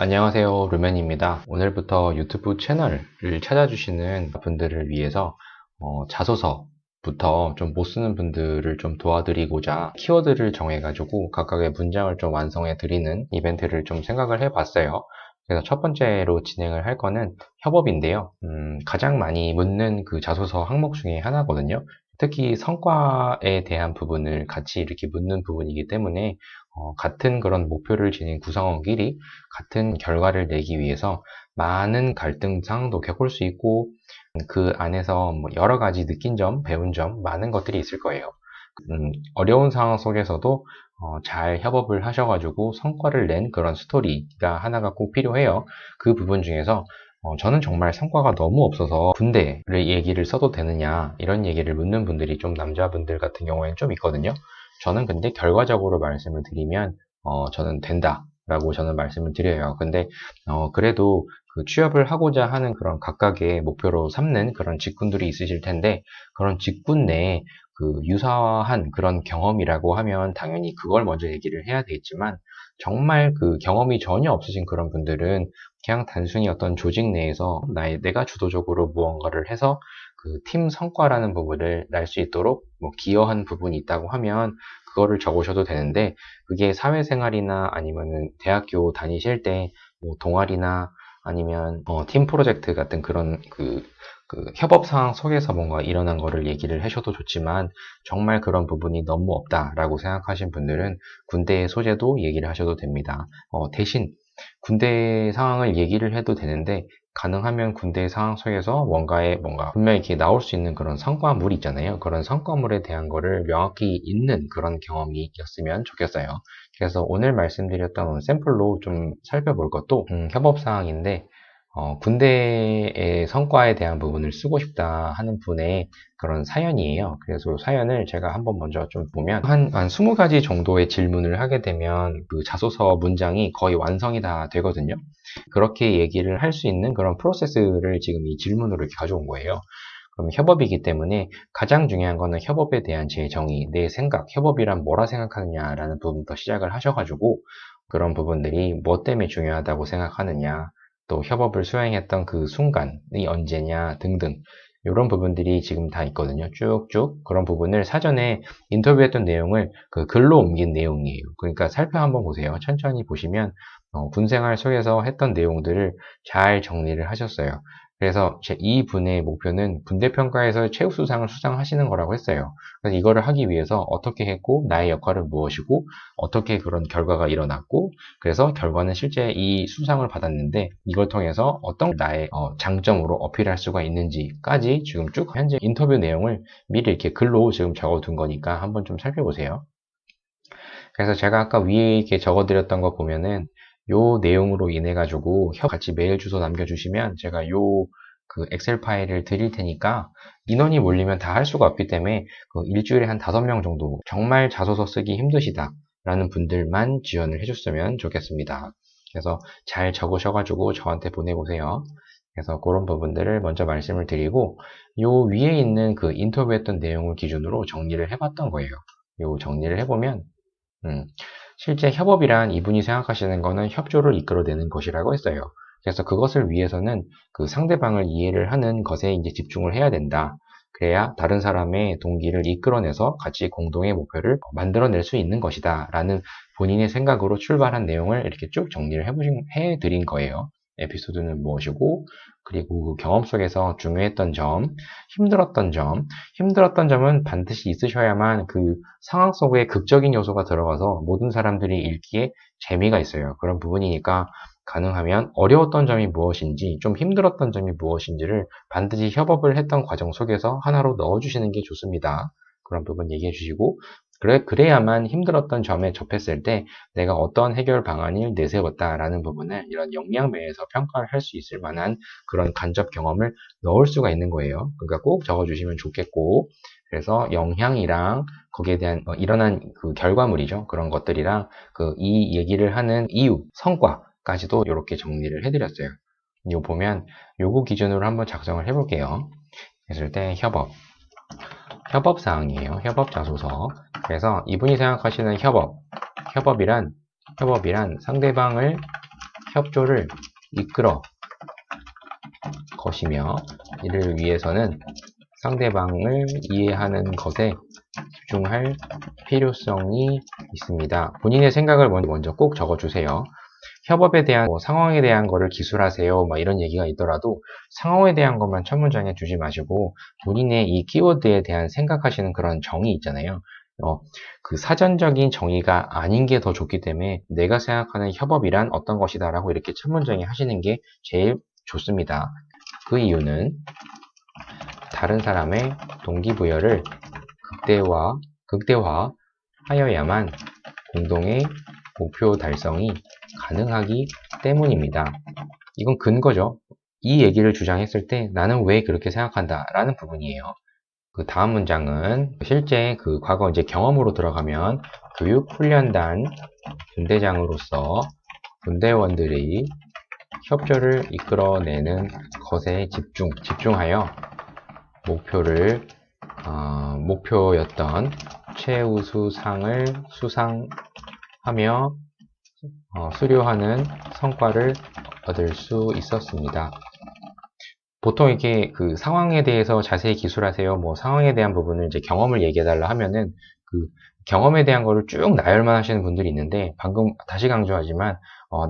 안녕하세요, 루멘입니다. 오늘부터 유튜브 채널을 찾아주시는 분들을 위해서 자소서부터 좀 못 쓰는 분들을 좀 도와드리고자 키워드를 정해가지고 각각의 문장을 좀 완성해 드리는 이벤트를 좀 생각을 해봤어요. 그래서 첫 번째로 진행을 할 거는 협업인데요. 가장 많이 묻는 그 자소서 항목 중에 하나거든요. 특히 성과에 대한 부분을 같이 이렇게 묻는 부분이기 때문에 같은 그런 목표를 지닌 구성원끼리 같은 결과를 내기 위해서 많은 갈등 상황도 겪을 수 있고 그 안에서 뭐 여러 가지 느낀 점, 배운 점 많은 것들이 있을 거예요. 어려운 상황 속에서도 잘 협업을 하셔가지고 성과를 낸 그런 스토리가 하나가 꼭 필요해요. 그 부분 중에서 저는 정말 성과가 너무 없어서 군대를 얘기를 써도 되느냐 이런 얘기를 묻는 분들이 좀 남자분들 같은 경우에는 좀 있거든요. 저는 근데 결과적으로 말씀을 드리면 저는 된다 라고 저는 말씀을 드려요. 근데 그래도 그 취업을 하고자 하는 그런 각각의 목표로 삼는 그런 직군들이 있으실 텐데 그런 직군 내에 그 유사한 그런 경험이라고 하면 당연히 그걸 먼저 얘기를 해야 되겠지만 정말 그 경험이 전혀 없으신 그런 분들은 그냥 단순히 어떤 조직 내에서 내가 주도적으로 무언가를 해서 그 팀 성과라는 부분을 낼 수 있도록 뭐 기여한 부분이 있다고 하면 그거를 적으셔도 되는데 그게 사회생활이나 아니면은 대학교 다니실 때 뭐 동아리나 아니면 팀 프로젝트 같은 그런 그 협업 상황 속에서 뭔가 일어난 거를 얘기를 하셔도 좋지만 정말 그런 부분이 너무 없다라고 생각하신 분들은 군대의 소재도 얘기를 하셔도 됩니다. 대신 군대 상황을 얘기를 해도 되는데 가능하면 군대 상황 속에서 뭔가 분명히 이렇게 나올 수 있는 그런 성과물 있잖아요. 그런 성과물에 대한 거를 명확히 있는 그런 경험이었으면 좋겠어요. 그래서 오늘 말씀드렸던 샘플로 좀 살펴볼 것도 협업 상황인데 군대의 성과에 대한 부분을 쓰고 싶다 하는 분의 그런 사연이에요. 그래서 사연을 제가 한번 먼저 좀 보면 한 20가지 정도의 질문을 하게 되면 그 자소서 문장이 거의 완성이 다 되거든요. 그렇게 얘기를 할 수 있는 그런 프로세스를 지금 이 질문으로 이렇게 가져온 거예요. 그럼 협업이기 때문에 가장 중요한 거는 협업에 대한 제 정의, 내 생각, 협업이란 뭐라 생각하느냐라는 부분부터 시작을 하셔가지고 그런 부분들이 뭐 때문에 중요하다고 생각하느냐, 또 협업을 수행했던 그 순간이 언제냐 등등 이런 부분들이 지금 다 있거든요. 쭉쭉 그런 부분을 사전에 인터뷰했던 내용을 그 글로 옮긴 내용이에요. 그러니까 살펴 한번 보세요. 천천히 보시면 군 생활 속에서 했던 내용들을 잘 정리를 하셨어요. 그래서 이 분의 목표는 군대평가에서 최우수상을 수상하시는 거라고 했어요. 그래서 이거를 하기 위해서 어떻게 했고 나의 역할은 무엇이고 어떻게 그런 결과가 일어났고 그래서 결과는 실제 이 수상을 받았는데 이걸 통해서 어떤 나의 장점으로 어필할 수가 있는지까지 지금 쭉 현재 인터뷰 내용을 미리 이렇게 글로 지금 적어둔 거니까 한번 좀 살펴보세요. 그래서 제가 아까 위에 이렇게 적어드렸던 거 보면은 요 내용으로 인해 가지고 같이 메일 주소 남겨주시면 제가 그 엑셀 파일을 드릴 테니까 인원이 몰리면 다 할 수가 없기 때문에 그 일주일에 한 5명 정도 정말 자소서 쓰기 힘드시다 라는 분들만 지원을 해줬으면 좋겠습니다. 그래서 잘 적으셔가지고 저한테 보내보세요. 그래서 그런 부분들을 먼저 말씀을 드리고 요 위에 있는 그 인터뷰했던 내용을 기준으로 정리를 해봤던 거예요. 요 정리를 해보면 음, 실제 협업이란 이분이 생각하시는 거는 협조를 이끌어내는 것이라고 했어요. 그래서 그것을 위해서는 그 상대방을 이해를 하는 것에 이제 집중을 해야 된다. 그래야 다른 사람의 동기를 이끌어내서 같이 공동의 목표를 만들어낼 수 있는 것이다. 라는 본인의 생각으로 출발한 내용을 이렇게 쭉 정리를 해드린 거예요. 에피소드는 무엇이고, 그리고 그 경험 속에서 중요했던 점, 힘들었던 점은 반드시 있으셔야만 그 상황 속에 극적인 요소가 들어가서 모든 사람들이 읽기에 재미가 있어요. 그런 부분이니까 가능하면 어려웠던 점이 무엇인지, 좀 힘들었던 점이 무엇인지를 반드시 협업을 했던 과정 속에서 하나로 넣어주시는 게 좋습니다. 그런 부분 얘기해 주시고, 그래야만 힘들었던 점에 접했을 때 내가 어떤 해결 방안을 내세웠다라는 부분을 이런 역량면에서 평가를 할 수 있을 만한 그런 간접 경험을 넣을 수가 있는 거예요. 그러니까 꼭 적어주시면 좋겠고, 그래서 영향이랑 거기에 대한 일어난 그 결과물이죠. 그런 것들이랑 그 이 얘기를 하는 이유, 성과까지도 이렇게 정리를 해드렸어요. 이거 보면 요거 기준으로 한번 작성을 해볼게요. 했을 때 협업 사항이에요. 협업 자소서. 그래서 이분이 생각하시는 협업이란 상대방을 협조를 이끌어 것이며 이를 위해서는 상대방을 이해하는 것에 집중할 필요성이 있습니다. 본인의 생각을 먼저 꼭 적어주세요. 협업에 대한 상황에 대한 거를 기술하세요 이런 얘기가 있더라도 상황에 대한 것만 첫 문장에 주지 마시고 본인의 이 키워드에 대한 생각하시는 그런 정의 있잖아요. 그 사전적인 정의가 아닌 게 더 좋기 때문에 내가 생각하는 협업이란 어떤 것이다 라고 이렇게 첫 문장에 하시는 게 제일 좋습니다. 그 이유는 다른 사람의 동기부여를 극대화하여야만 공동의 목표 달성이 가능하기 때문입니다. 이건 근거죠. 이 얘기를 주장했을 때 나는 왜 그렇게 생각한다 라는 부분이에요. 그 다음 문장은 실제 그 과거 이제 경험으로 들어가면 교육훈련단 분대장으로서 분대원들이 협조를 이끌어내는 것에 집중하여 목표였던 최우수상을 수상하며 수료하는 성과를 얻을 수 있었습니다. 보통 이렇게 그 상황에 대해서 자세히 기술하세요. 상황에 대한 부분을 이제 경험을 얘기해달라 하면은 그 경험에 대한 거를 쭉 나열만 하시는 분들이 있는데 방금 다시 강조하지만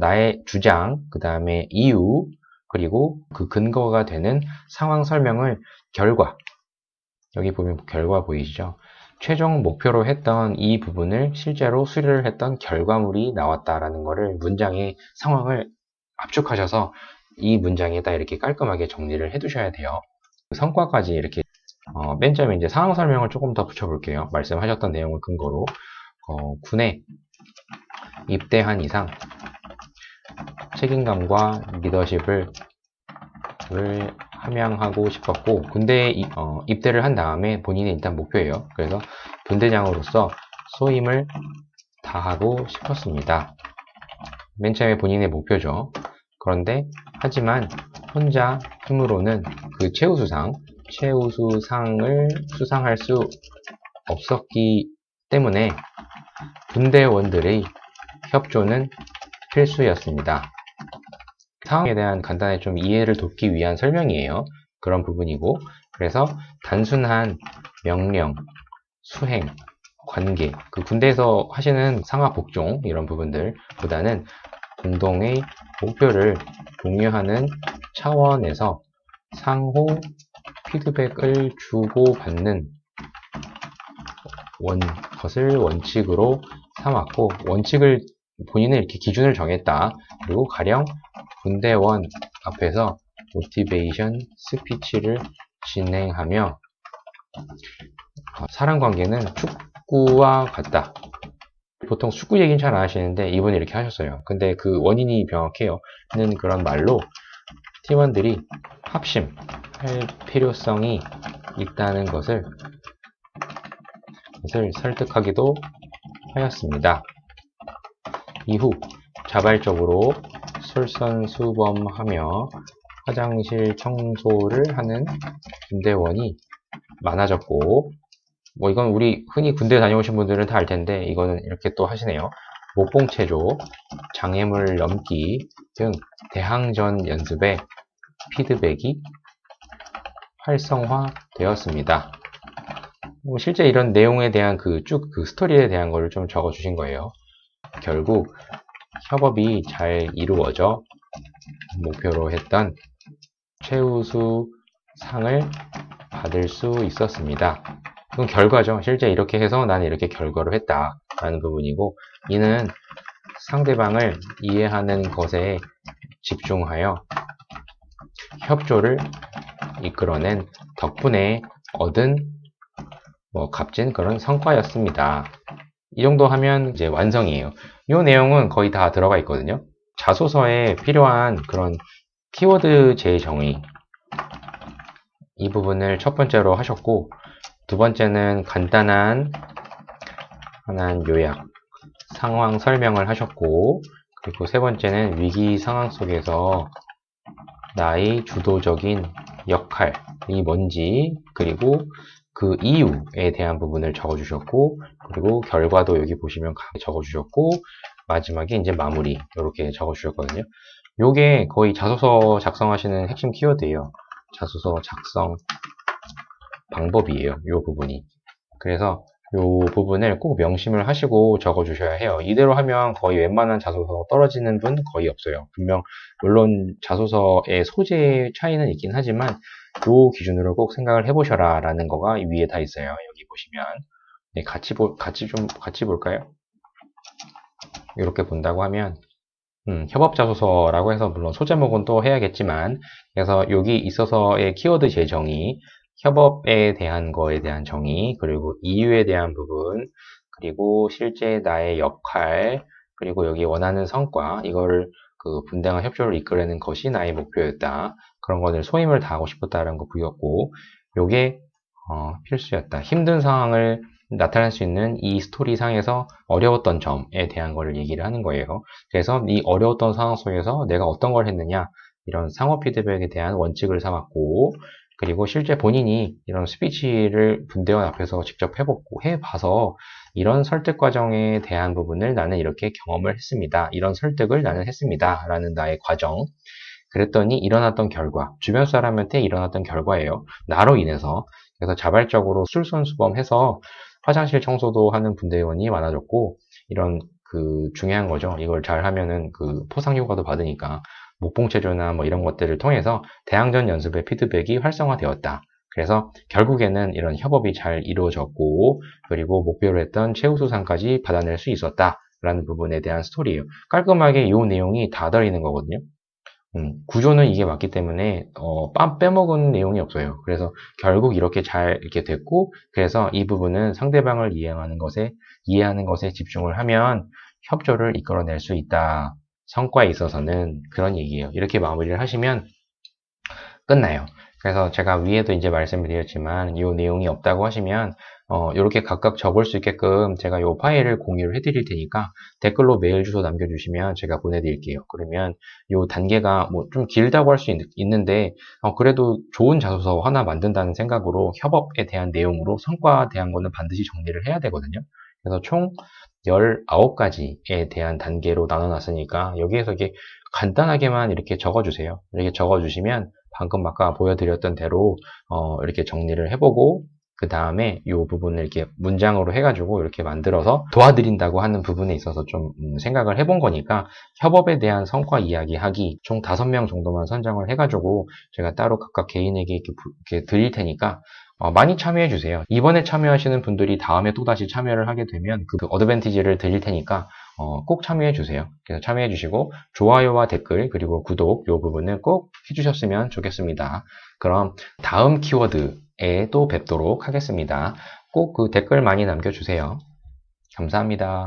나의 주장, 그 다음에 이유, 그리고 그 근거가 되는 상황 설명을 여기 보면 결과 보이시죠? 최종 목표로 했던 이 부분을 실제로 수료를 했던 결과물이 나왔다라는 거를 문장의 상황을 압축하셔서 이 문장에다 이렇게 깔끔하게 정리를 해 두셔야 돼요. 성과까지 이렇게 맨 처음에 이제 상황 설명을 조금 더 붙여볼게요. 말씀하셨던 내용을 근거로 군에 입대한 이상 책임감과 리더십을 함양하고 싶었고 군대에 입대를 한 다음에 본인의 일단 목표예요. 그래서 분대장으로서 소임을 다하고 싶었습니다. 맨 처음에 본인의 목표죠. 그런데 하지만 혼자 힘으로는 그 최우수상을 수상할 수 없었기 때문에 분대원들의 협조는 필수였습니다. 상황에 대한 간단히 좀 이해를 돕기 위한 설명이에요. 그런 부분이고, 그래서 단순한 명령, 수행, 관계, 그 군대에서 하시는 상하 복종 이런 부분들보다는 공동의 목표를 공유하는 차원에서 상호 피드백을 주고받는 것을 원칙으로 삼았고, 원칙을 본인은 이렇게 기준을 정했다. 그리고 가령 군대원 앞에서 모티베이션 스피치를 진행하며 사람 관계는 축구와 같다. 보통 축구 얘기는 잘 안 하시는데 이분이 이렇게 하셨어요. 근데 그 원인이 명확해요. 는 그런 말로 팀원들이 합심할 필요성이 있다는 것을 설득하기도 하였습니다. 이후 자발적으로 솔선수범하며 화장실 청소를 하는 군대원이 많아졌고, 이건 우리 흔히 군대 다녀오신 분들은 다 알 텐데 이거는 이렇게 또 하시네요. 목봉체조, 장애물 넘기 등 대항전 연습에 피드백이 활성화되었습니다. 실제 이런 내용에 대한 쭉 그 스토리에 대한 거를 좀 적어 주신 거예요. 결국 협업이 잘 이루어져 목표로 했던 최우수 상을 받을 수 있었습니다. 이건 결과죠. 실제 이렇게 해서 나는 이렇게 결과로 했다 라는 부분이고, 이는 상대방을 이해하는 것에 집중하여 협조를 이끌어낸 덕분에 얻은 값진 그런 성과였습니다. 이 정도 하면 이제 완성이에요. 이 내용은 거의 다 들어가 있거든요. 자소서에 필요한 그런 키워드 재정의, 이 부분을 첫 번째로 하셨고, 두 번째는 간단한 요약, 상황 설명을 하셨고, 그리고 세 번째는 위기 상황 속에서 나의 주도적인 역할이 뭔지, 그리고 그 이유에 대한 부분을 적어주셨고, 그리고 결과도 여기 보시면 적어주셨고, 마지막에 이제 마무리 이렇게 적어주셨거든요. 요게 거의 자소서 작성하시는 핵심 키워드예요. 자소서 작성 방법이에요. 요 부분이. 그래서 요 부분을 꼭 명심을 하시고 적어주셔야 해요. 이대로 하면 거의 웬만한 자소서 떨어지는 분 거의 없어요. 분명 물론 자소서의 소재 차이는 있긴 하지만 요 기준으로 꼭 생각을 해보셔라 라는 거가 위에 다 있어요. 여기 보시면 네, 같이 볼까요? 이렇게 본다고 하면 협업 자소서라고 해서 물론 소제목은 또 해야겠지만 그래서 여기 있어서의 키워드 재정의, 협업에 대한 거에 대한 정의, 그리고 이유에 대한 부분, 그리고 실제 나의 역할, 그리고 여기 원하는 성과, 이거를 그 분당한 협조를 이끌어내는 것이 나의 목표였다. 그런 것을 소임을 다하고 싶었다는 거 보였고, 요게 필수였다. 힘든 상황을 나타낼 수 있는 이 스토리상에서 어려웠던 점에 대한 걸 얘기를 하는 거예요. 그래서 이 어려웠던 상황 속에서 내가 어떤 걸 했느냐, 이런 상호 피드백에 대한 원칙을 삼았고, 그리고 실제 본인이 이런 스피치를 분대원 앞에서 직접 해봐서 이런 설득 과정에 대한 부분을 나는 이렇게 경험을 했습니다. 이런 설득을 나는 했습니다. 라는 나의 과정. 그랬더니 일어났던 결과, 주변 사람한테 일어났던 결과예요. 나로 인해서. 그래서 자발적으로 솔선수범해서 화장실 청소도 하는 분대원이 많아졌고, 이런 그 중요한 거죠. 이걸 잘 하면은 그 포상 효과도 받으니까 목봉체조나 뭐 이런 것들을 통해서 대항전 연습의 피드백이 활성화되었다. 그래서 결국에는 이런 협업이 잘 이루어졌고, 그리고 목표로 했던 최우수상까지 받아낼 수 있었다. 라는 부분에 대한 스토리예요. 깔끔하게 이 내용이 다 들어있는 거거든요. 구조는 이게 맞기 때문에 빼먹은 내용이 없어요. 그래서 결국 이렇게 잘 이렇게 됐고, 그래서 이 부분은 상대방을 이해하는 것에 집중을 하면 협조를 이끌어낼 수 있다. 성과에 있어서는 그런 얘기예요. 이렇게 마무리를 하시면 끝나요. 그래서 제가 위에도 이제 말씀을 드렸지만 이 내용이 없다고 하시면 이렇게 각각 적을 수 있게끔 제가 이 파일을 공유를 해드릴 테니까 댓글로 메일 주소 남겨주시면 제가 보내드릴게요. 그러면 이 단계가 뭐 좀 길다고 할 수 있는데 그래도 좋은 자소서 하나 만든다는 생각으로 협업에 대한 내용으로 성과에 대한 거는 반드시 정리를 해야 되거든요. 그래서 총 19가지에 대한 단계로 나눠놨으니까 여기에서 이게 간단하게만 이렇게 적어주세요. 이렇게 적어주시면 방금 아까 보여드렸던 대로 이렇게 정리를 해보고 그 다음에 이 부분을 이렇게 문장으로 해가지고 이렇게 만들어서 도와드린다고 하는 부분에 있어서 좀 생각을 해본 거니까 협업에 대한 성과 이야기하기 총 5명 정도만 선정을 해가지고 제가 따로 각각 개인에게 이렇게 드릴 테니까 많이 참여해 주세요. 이번에 참여하시는 분들이 다음에 또다시 참여를 하게 되면 그 어드밴티지를 드릴 테니까 꼭 참여해 주세요. 그래서 참여해 주시고 좋아요와 댓글 그리고 구독 이 부분은 꼭 해주셨으면 좋겠습니다. 그럼 다음 키워드에 또 뵙도록 하겠습니다. 꼭 그 댓글 많이 남겨주세요. 감사합니다.